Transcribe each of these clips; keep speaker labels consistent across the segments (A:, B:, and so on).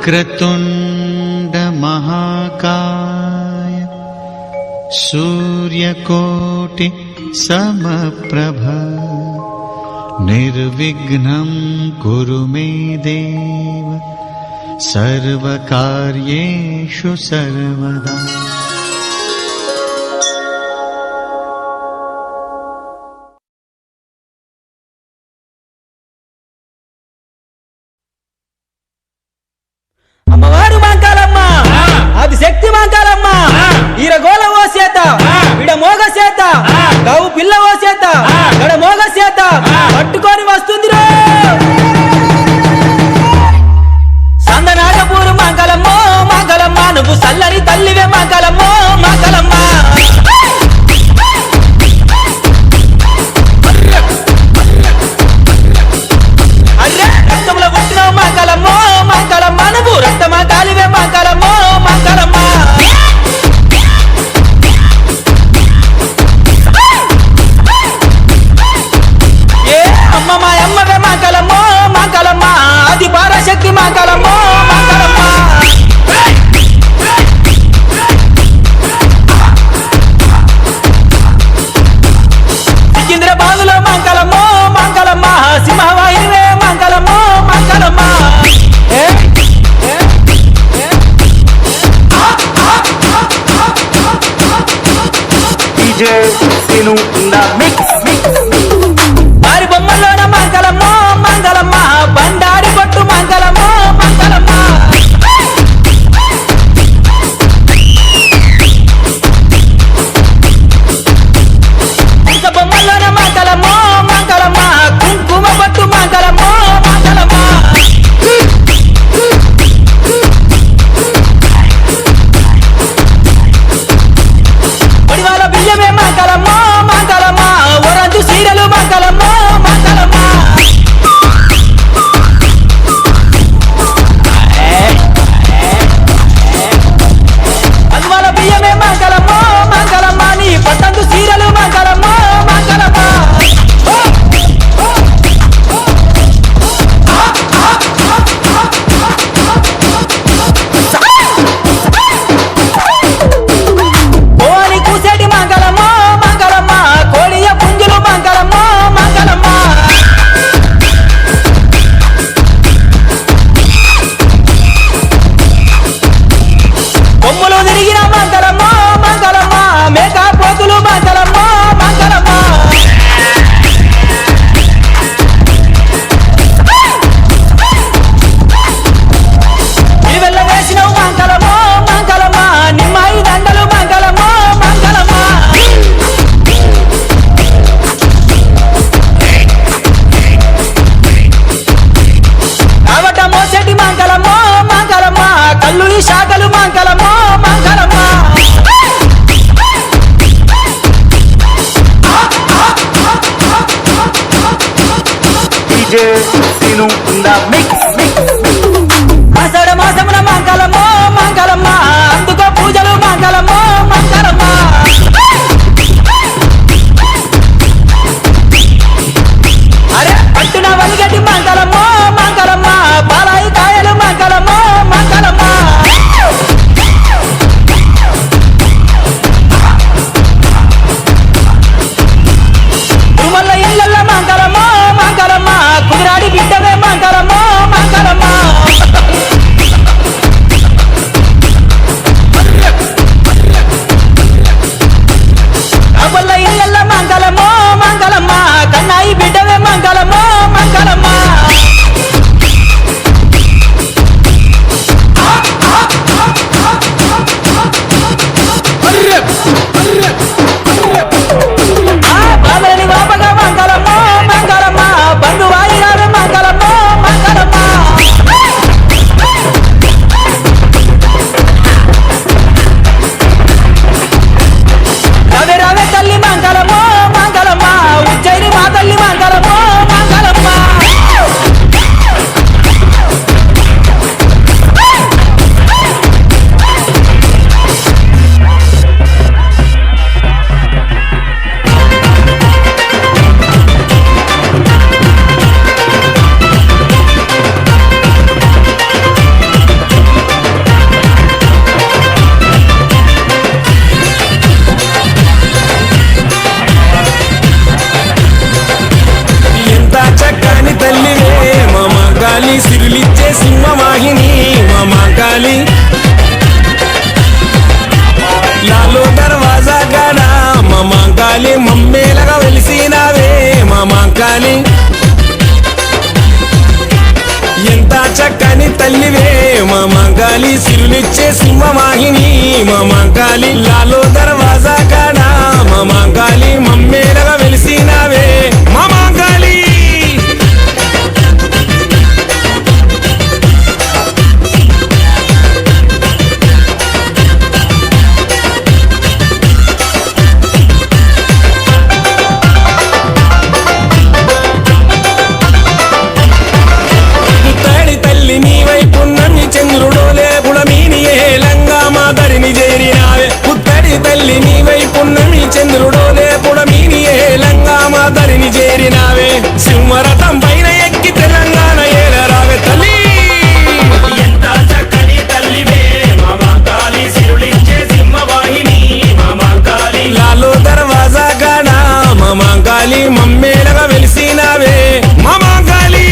A: वक्रतुण्ड महाकाय सूर्यकोटि समप्रभ निर्विघ्नं कुरु मे देव सर्वकार्येषु सर्वदा।
B: అమ్మవారు మాంకాలమ్మ అది శక్తి మాంకాలమ్మ ఈరగోల ఓ సేత విడ మోగ సేత గవు పిల్ల ఓ సేత గడ మోగ సేత పట్టుకొని వస్తుంది సందనాగపూరు మాంకాలమ్మ మాంకాలమ్మ నువ్వు సల్లని తల్లివే మాంకాలమ్మ మాంకాలమ్మ అరే రక్తంలో పుట్టినావు మాంకాలమ్మ మాంకాలమ్మ నువ్వు రక్తమా కాలివే మాంకాలమ్మ మాంకాలమ్మ ఏ అమ్మ మా అమ్మవే మాంకాలమ్మ మాంకాలమ్మ అది Parashakti Mankalamma Mankalamma సికింద్రాబాదులో Mankalamma Mankalamma సింహవాహినివే Mankalamma Mankalamma
C: DJ Sinu in the mix.
B: వారి బొమ్మల్లోన మాంకాలమ్మ మాంకాలమ్మ బండారి కొట్టు మాంకాలమ్మ మాంకాలమ్మ ఇక బొమ్మల్లోన మాంకాలమ్మ మాంకాలమ్మ కుంకుమ పట్టు మాంకాలమ్మ మాంకాలమ్మ పడివాల బియ్యమే మాంకాలమ్మ మాంకాలమ్మ ఓరంజు సీరలు మాంకాలమ్మ మాంకాలమ్మ పడివాల బియ్యమే మాంకాలమ్మ మాంకాలమ్మ నీ పట్టందు సీరలు మాంకాలమ్మ మాంకాలమ్మ కోడి కూసేటి మాంకాలమ్మ మాంకాలమ్మ కోడియ పుంజులు మాంకాలమ్మ మాంకాలమ్మ కొమ్ములు తిరిగిన మాంకాలమ్మ మాంకాలమ్మ మేకా పోతులు మాంకాలమ్మ మాంకాలమ్మ ఇవెల్ల వేసినవు మాంకాలమ్మ మాంకాలమ్మ నిమ్మాయి దండలు మాంకాలమ్మ మాంకాలమ్మ కాబట్ట మోసేటి మాంకాలమ్మ మాంకాలమ్మ కళ్ళు ఈ శాఖలు Mankalamma Mankalamma
C: DJ Sinu in the mix.
B: మాసడ మాసమున Mankalamma Mankalamma అందుకో పూజలు మాంకాలమ్మ మాంకాలమ్మ అరే పట్టున వలిగటి మాంకాలమ్మ మాంకాలమ్మ పాలాయి కాయలు మాంకాలమ్మ మాంకాలమ్మ తిరుమల ఇళ్ళల్ల మాంకాలమ్మ మాంకాలమ్మ కుదిరాడి బిడ్డవే మాంకాలమ్మ మాంకాలమ్మ
D: మాంకాళి మమ్మేలగా వెలిసినావే మా మాంకాళి ఎంత చక్కని తల్లివే మా మాంకాళి సిరులిచ్చే సింహవాహిని మా మాంకాళి లాలో దర్వాజా కాడా మా మాంకాళి మమ్మేలగా వెలిసినావే మా మాంకాళి పుత్తడి తల్లి నీ వైపు నమ్మి చంద్రుడోలే పుడమీని ఏలంగా మా దరిని చేరినావే పుత్తడి తల్లి నీ వైపు నమ్మి చంద్రుడోలే పుడమీని ఏలంగా మా దరిని చేరినావే సింహరథం పైన ఎక్కి తెలంగాణ ఏలరావే తల్లి
E: ఎంత చక్కని తల్లివే మా మాంకాళి సిరులిచ్చే సింహవాహిని మా మాంకాళి
D: లాలో దర్వాజా గాడా మా మాంకాళి మమ్మేలగా వెలిసినావే మా మాంకాళి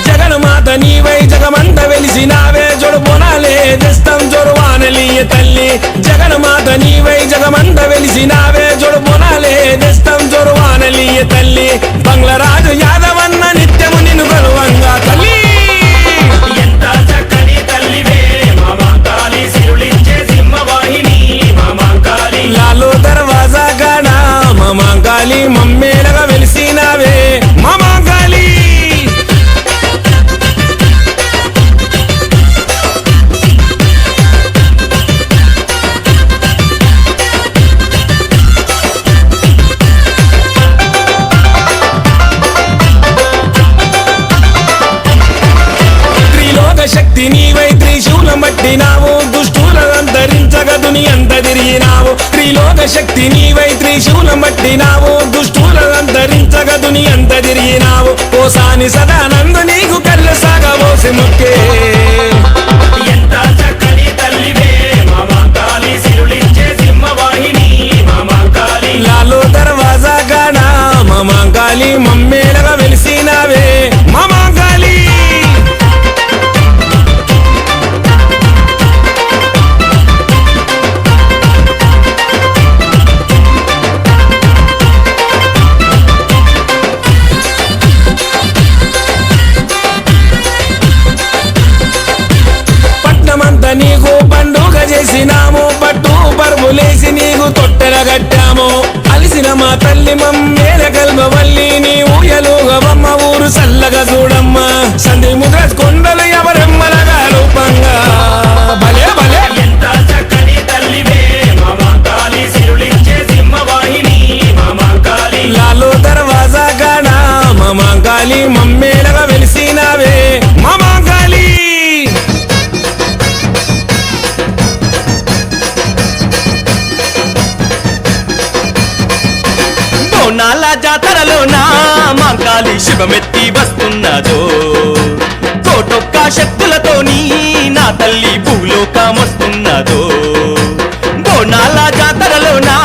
D: జగన్మాత నీవై జగమంత వెలిసినావే జోడు పొనాలే దస్తం జోరువానలియ తల్లి జగన్మాత నీవై జగమంత వెలిసినావే జోడు పొనాలే దస్తం జోరువానలియ తల్లి బంగ్లరాజు యాదవన్న నిత్యము నిన్ను గలువంగా తల్లి
E: ఎంత చక్కని తల్లివే మా మాంకాళి సిరులిచ్చే సింహవాహిని మా మాంకాళి
D: లాలో దర్వాజా గాడా మా మాంకాళి మమ్మేలగా వెలిసినావే మా మాంకాళి త్రిలోక శక్తి నీవై త్రిశూలం పట్టినావు దుష్టులంతరించగ దుని అంత తిరిగినావు త్రిలోక శక్తి నీవై త్రిశూలం పట్టినావు దుష్టులంతరించగ దుని అంత తిరిగినావు ఓసాని సదానందు నీకు కళ్ళ సాగబోసి ముక్కే
E: ఎంత చక్కని తల్లివే మా మాంకాళి సిరులిచ్చే సింహవాహిని మా మాంకాళి
D: లాలో దర్వాజా గాడా మా మాంకాళి మమ్మేలగా వెలిసినావే మా మాంకాళి పట్నమంతా నీకు పండుగ చేసినాము పట్టు పరుపులేసి నీకు తొట్టెల కట్టాము అలిసిన మా తల్లి మమ్మేల కల్మవల్లి నీ ఊయలుగవమ్మ ఊరు సల్లగా చూడమ్మ సంధి ముద్ర కొండలు ఎవరెమ్మలగా రూపంగా భలే భలే
E: ఎంత చక్కని తల్లివే మా మాంకాళి సిరులిచ్చే సింహవాహిని మా మాంకాళి
D: లాలో దర్వాజా గాడా మా మాంకాళి మమ్మేలగా వెలిసినావే మా మాంకాళి
F: బోనాల జాతరలో నా మాంకాళి శివమెత్తి వస్తున్నదో కోటొక్క శక్తులతోని నా తల్లి భూలోకమొస్తున్నదో బోనాల జాతరలో నా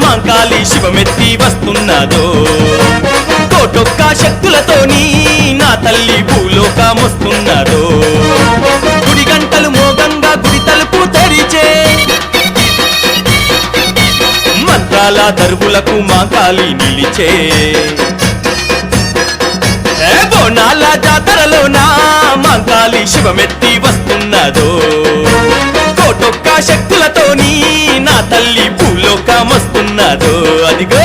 F: మాంకాళి శివమెత్తి వస్తున్నదో కోటొక్క శక్తులతోని నా తల్లి భూలోకమొస్తున్నదో గుడి గంటలు మోగంగా గుడి తలుపు తెరిచే మంత్రాల దరువులకు మాంకాళి నిలిచే ఏ బోనాల జాతరలో నా మాంకాళి శివమెత్తి వస్తున్నదో కోటొక్క శక్తులతోని నా తల్లి భూలోకమొస్తున్నదో అదిగో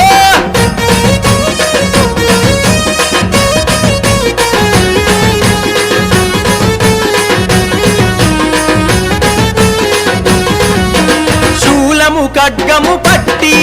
F: శూలము ఖడ్గము పట్టి